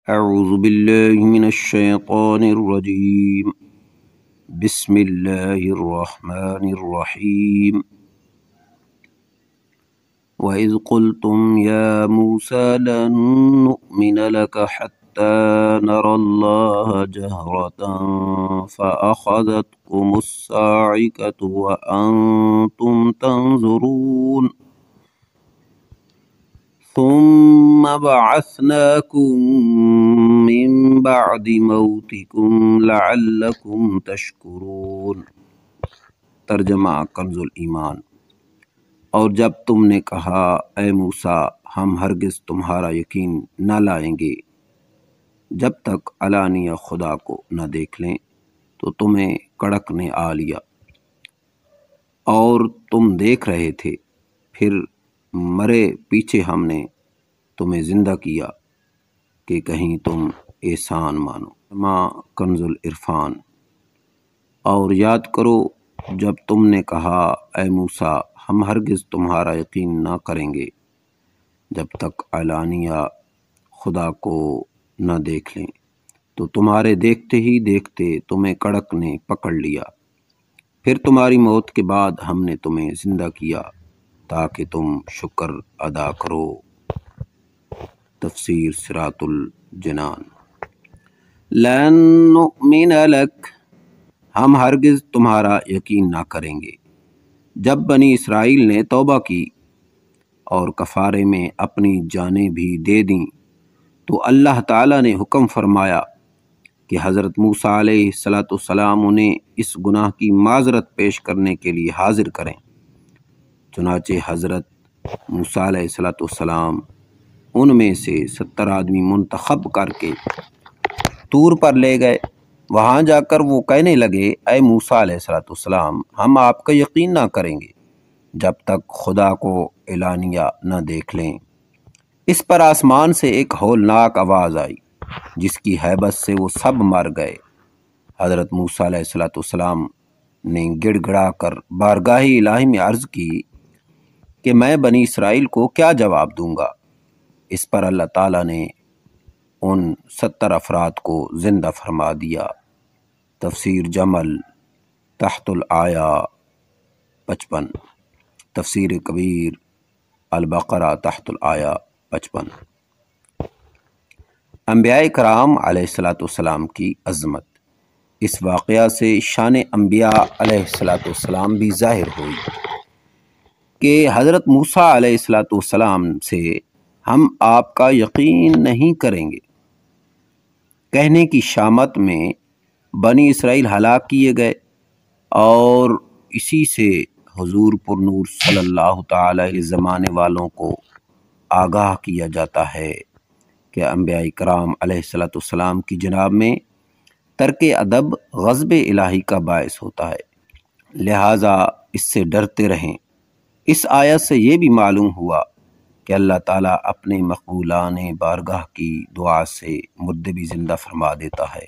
أعوذ بالله من الشيطان الرجيم. بسم الله الرحمن الرحيم. وإذ قلتم يا موسى لن نؤمن لك حتى نرى الله جهرة فأخذتكم الصاعقة وأنتم تنظرون ثم بعثناكم من بعد موتكم لعلكم تشکرون۔ ترجمہ کنز الایمان۔ اور جب تم نے کہا اے موسیٰ ہم ہرگز تمہارا یقین نہ لائیں گے جب تک علانیہ خدا کو نہ دیکھ لیں، تو تمہیں کڑک نے آ لیا اور تم دیکھ رہے تھے، پھر مرے پیچھے ہم نے تمہیں زندہ کیا کہ کہیں تم احسان مانو۔ ماں کنز العرفان۔ اور یاد کرو جب تم نے کہا اے موسیٰ ہم ہرگز تمہارا یقین نہ کریں گے جب تک علانیہ خدا کو نہ دیکھ لیں، تو تمہارے دیکھتے ہی دیکھتے تمہیں کڑک نے پکڑ لیا، پھر تمہاری موت کے بعد ہم نے تمہیں زندہ کیا تاکہ تم شکر ادا کرو۔ تفسیر صراط الجنان۔ لن نؤمن لک، ہم ہرگز تمہارا یقین نہ کریں گے۔ جب بنی اسرائیل نے توبہ کی اور کفارے میں اپنی جانیں بھی دے دیں، تو اللہ تعالیٰ نے حکم فرمایا کہ حضرت موسیٰ علیہ السلام انہیں اس گناہ کی معذرت پیش کرنے کے لیے حاضر کریں۔ چنانچہ حضرت موسیٰ علیہ السلام ان میں سے 70 آدمی منتخب کر کے طور پر لے گئے۔ وہاں جا کر وہ کہنے لگے اے موسیٰ علیہ السلام ہم آپ کا یقین نہ کریں گے جب تک خدا کو علانیہ نہ دیکھ لیں۔ اس پر آسمان سے ایک ہولناک آواز آئی جس کی ہیبت سے وہ سب مر گئے۔ حضرت موسیٰ علیہ السلام نے گڑ گڑا کر بارگاہ الہی میں عرض کی کہ میں بنی اسرائیل کو کیا جواب دوں گا۔ اس پر اللہ تعالیٰ نے ان 70 افراد کو زندہ فرما دیا۔ تفسیر جمل تحت الآیہ 55، تفسیر کبیر البقرہ تحت الآیہ 55۔ انبیاء کرام علیہ السلام کی عظمت۔ اس واقعہ سے شان انبیاء علیہ السلام بھی ظاہر ہوئی کہ حضرت موسیٰ علیہ السلام سے ہم آپ کا یقین نہیں کریں گے کہنے کی شامت میں بنی اسرائیل ہلاک کیے گئے، اور اسی سے حضور پر نور صلی اللہ تعالی علیہ زمانے والوں کو آگاہ کیا جاتا ہے کہ انبیاء کرام علیہ السلام کی جناب میں ترک ادب غضب الہی کا باعث ہوتا ہے، لہٰذا اس سے ڈرتے رہیں۔ اس آیت سے یہ بھی معلوم ہوا کہ اللہ تعالیٰ اپنے مقبولان بارگاہ کی دعا سے مردے بھی زندہ فرما دیتا ہے۔